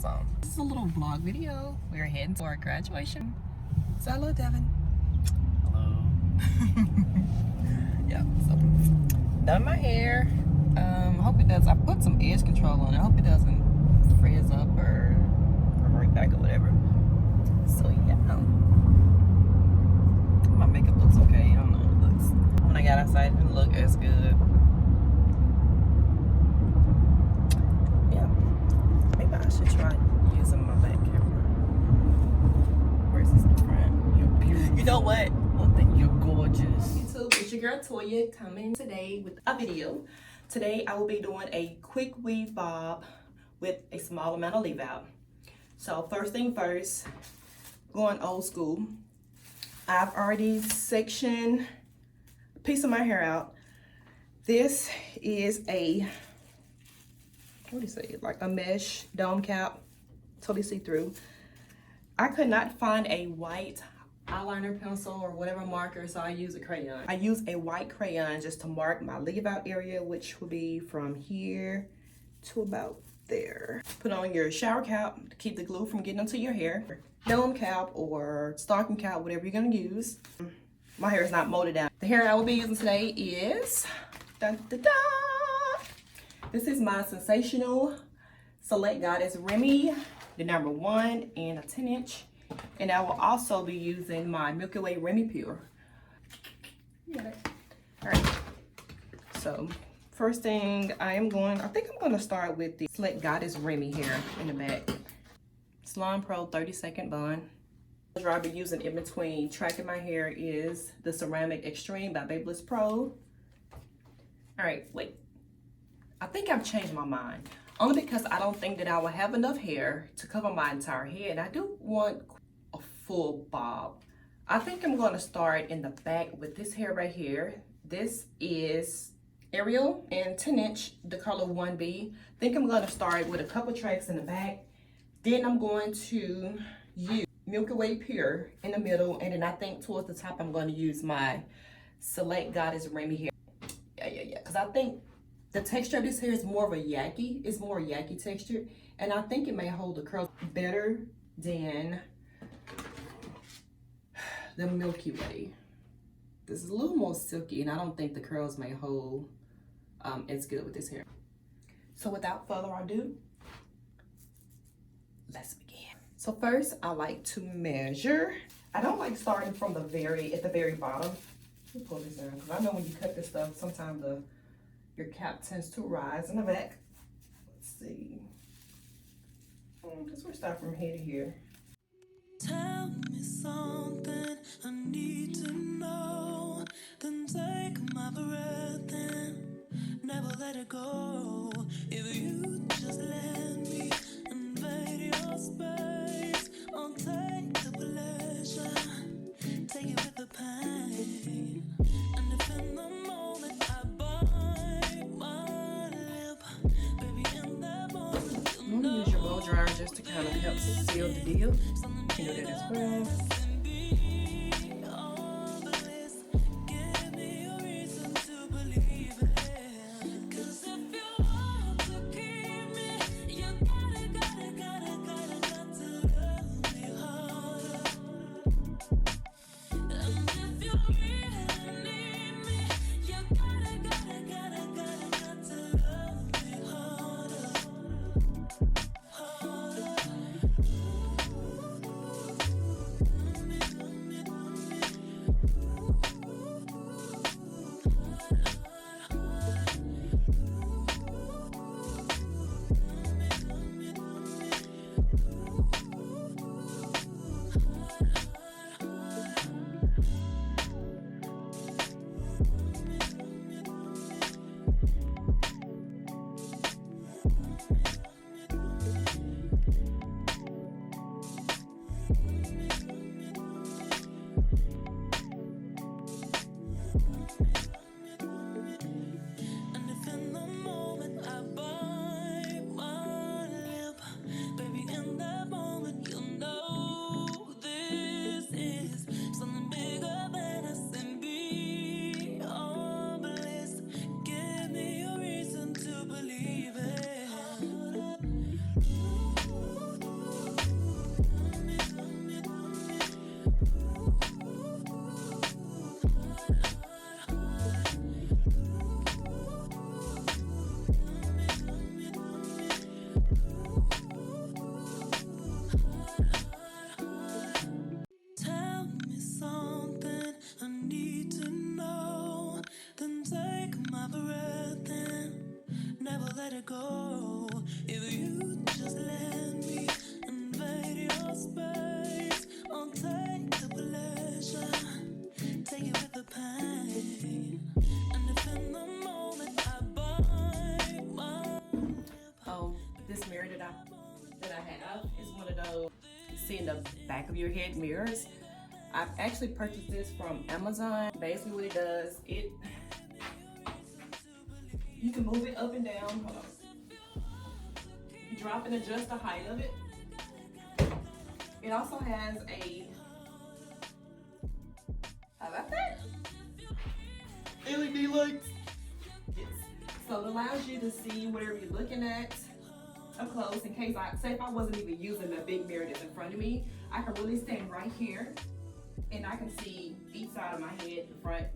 awesome. This is a little vlog video. We're heading to our graduation. Say hello, Devin. Hello. Yeah, so done my hair. Hope it does. I put some edge control on it. I hope it doesn't frizz up or right back or whatever. So yeah. My makeup looks okay. I don't know. It looks, when I got outside, it didn't look as good. Yeah. Maybe I should try using my back camera. Where's this in front? You're beautiful. You know what? One thing, you're gorgeous. YouTube, it's your girl Toya coming today with a video. Today I will be doing a quick weave bob with a small amount of leave out. So first thing first, going old school. I've already sectioned a piece of my hair out. This is a, what do you say, like a mesh dome cap, totally see-through. I could not find a white eyeliner pencil or whatever marker, so I use a crayon. I use a white crayon just to mark my leave out area, which will be from here to about there. Put on your shower cap to keep the glue from getting into your hair. Dome cap or stocking cap, whatever you're gonna use. My hair is not molded down. The hair I will be using today is, dun, dun, dun. This is my Sensational Select Goddess Remy, the number 1 and a 10-inch. And I will also be using my Milky Way Remy Pure. All right. So first thing I think I'm gonna start with the Select Goddess Remy here in the back. Salon Pro 30-second bond. The I'll be using in between tracking my hair is the Ceramix Xtreme by Babyliss Pro. All right, wait. I think I've changed my mind. Only because I don't think that I will have enough hair to cover my entire head. I do want a full bob. I think I'm gonna start in the back with this hair right here. This is Aria and 10-inch, the color 1B. I think I'm gonna start with a couple tracks in the back. Then I'm going to use Milky Way Pure in the middle. And then I think towards the top, I'm going to use my Select Goddess Remy hair. Yeah. Because I think the texture of this hair is more of a Yaky. It's more Yaky texture. And I think it may hold the curls better than the Milky Way. This is a little more silky, and I don't think the curls may hold as good with this hair. So without further ado, let's begin. So first, I like to measure. I don't like starting from at the very bottom. Let me pull this down, because I know when you cut this stuff, sometimes your cap tends to rise in the back. Let's see. Because we're starting from here to here. Tell me something I need to know. Then take my breath and never let it go. If you just let me invade your space, I'll take the pleasure, take it with the pain. And if in the moment I bite my lip, baby, in that moment I'm gonna use your blow dryer just to kind of help seal the deal. You know that as well. that I have is one of those seeing the back of your head mirrors. I've actually purchased this from Amazon. Basically what it does, you can move it up and down. Hold on. You drop and adjust the height of it. It also has a, how about that? LED lights. Yes. So it allows you to see whatever you're looking at up close, in case if I wasn't even using the big mirror that's in front of me, I can really stand right here and I can see each side of my head, the front.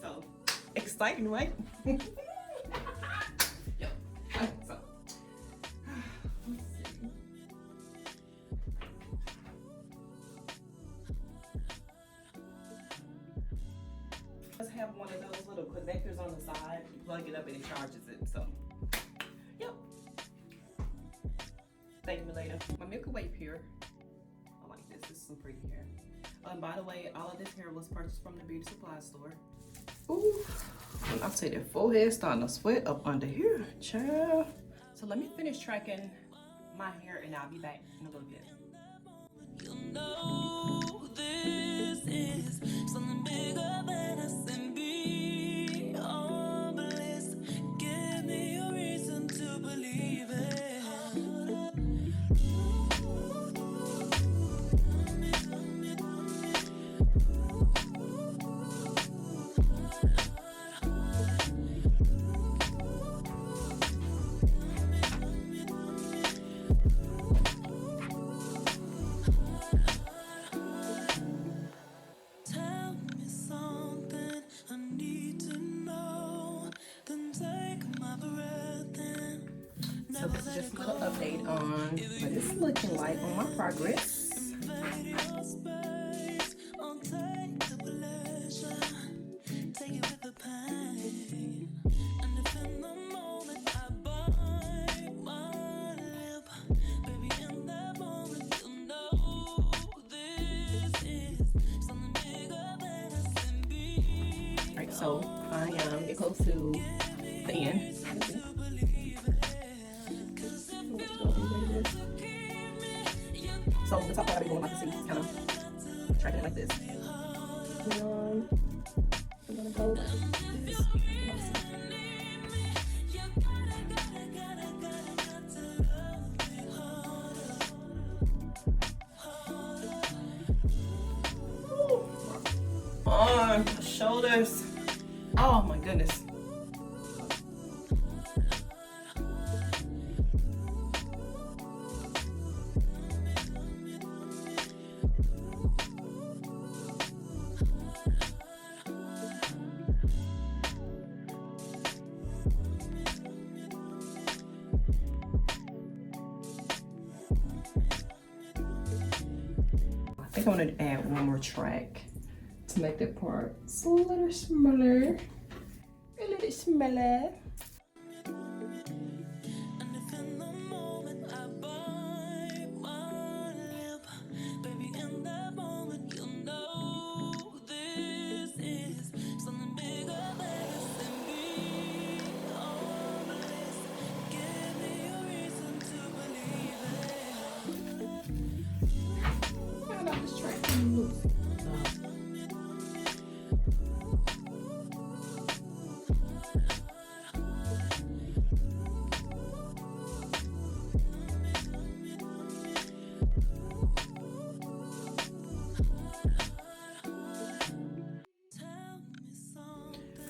So exciting, right? Yep. So let's see. Let's have one of those little connectors on the side. You plug it up and it charges it. So yep. Thank you later. My Milky Way hair. I like this. This is some pretty hair. By the way, all of this hair was purchased from the beauty supply store. Ooh, and I'll take that forehead starting to sweat up under here, child. So let me finish tracking my hair and I'll be back in a little bit. You know this is something bigger than SMB. Oh, bliss, give me a reason to believe it. So this is just a little update on what it's looking like on my progress. Alright, so I am getting close to the end. So the top part I'll be going like to see, kind of tracking it like this. And I'm gonna go like this. Oh, my shoulders. Oh my goodness. I think I'm gonna add one more track to make that part a little smaller. A little smaller.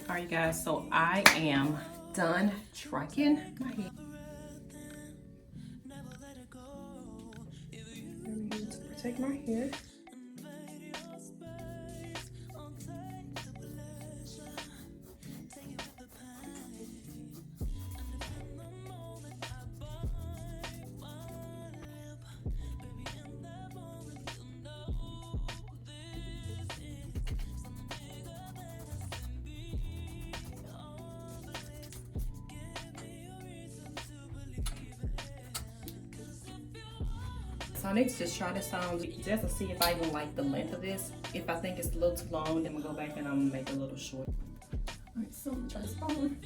All right, guys, so I am done tracking my hair. I'm going to protect my hair. So I need to just try this on just to see if I even like the length of this. If I think it's a little too long, then we'll go back and I'm gonna make it a little short. Alright, so I'm gonna try this on.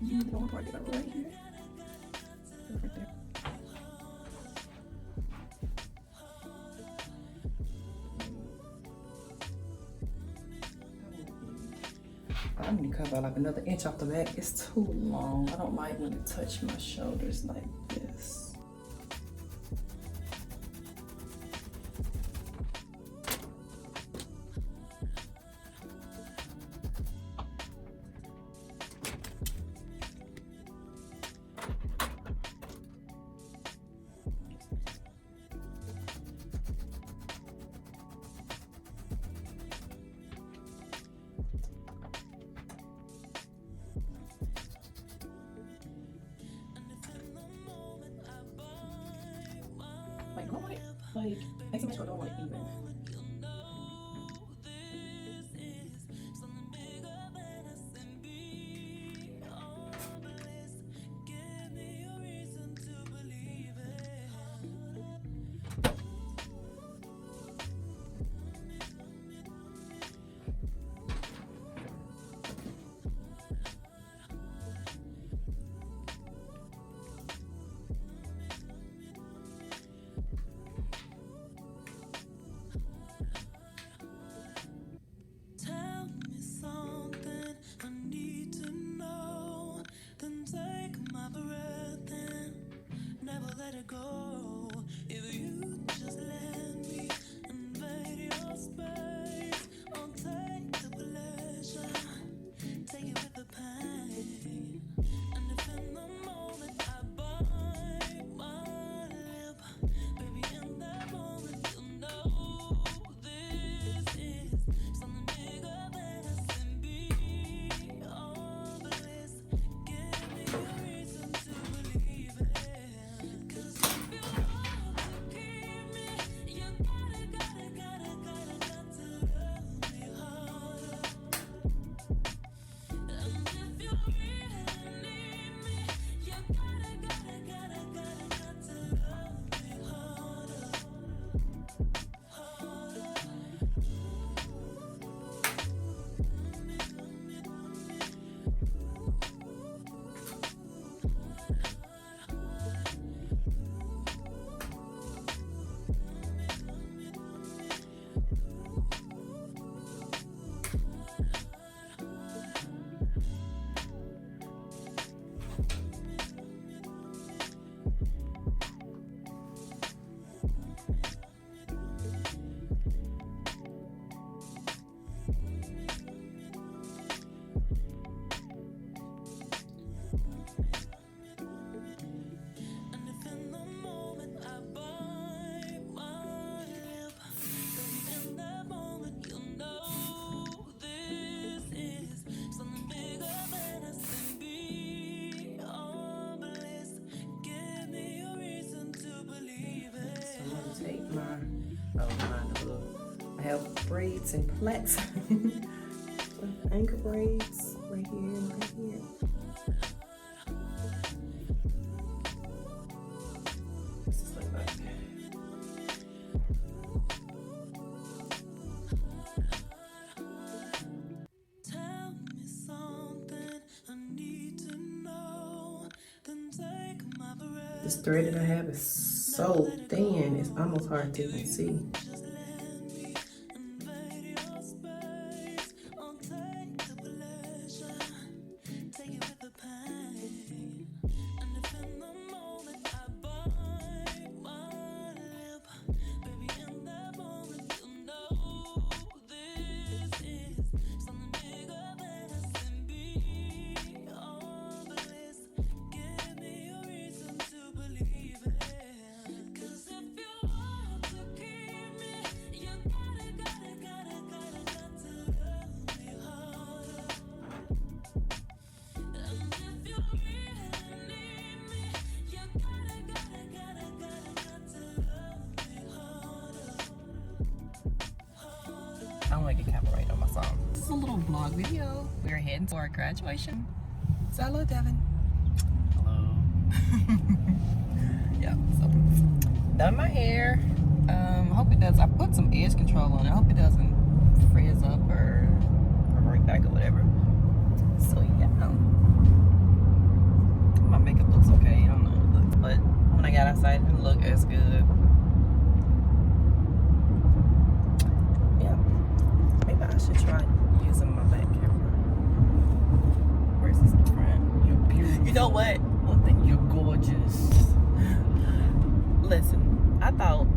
The one part that I right here. cut about like another inch off the back. It's too long. I don't like when it touch my shoulders like this. Like, I think I don't want it even. Go if you just let me invade your space. I'll take the pleasure, take it with the pain. And if in the moment I bite my lip, baby, in that moment you'll know this is something bigger than a SMB. Oh, bliss, give me a reason to believe it. I have braids and plaits. Ankle braids right here and right here. This is like that. Tell me something I need to know. Then take my breath. This thread that I have is so thin, it's almost hard to even see. I don't want to get copyrighted on my song. This is a little vlog video. We're heading to our graduation. Say hello, Devin. Hello. Yeah, so done my hair. Hope it does. I put some edge control on it. I hope it doesn't frizz up or break back or whatever. So yeah. My makeup looks okay. I don't know how it looks, but when I got outside, it didn't look as good. Yeah. Maybe I should try using my back camera. what? One thing, you're gorgeous. Listen, I thought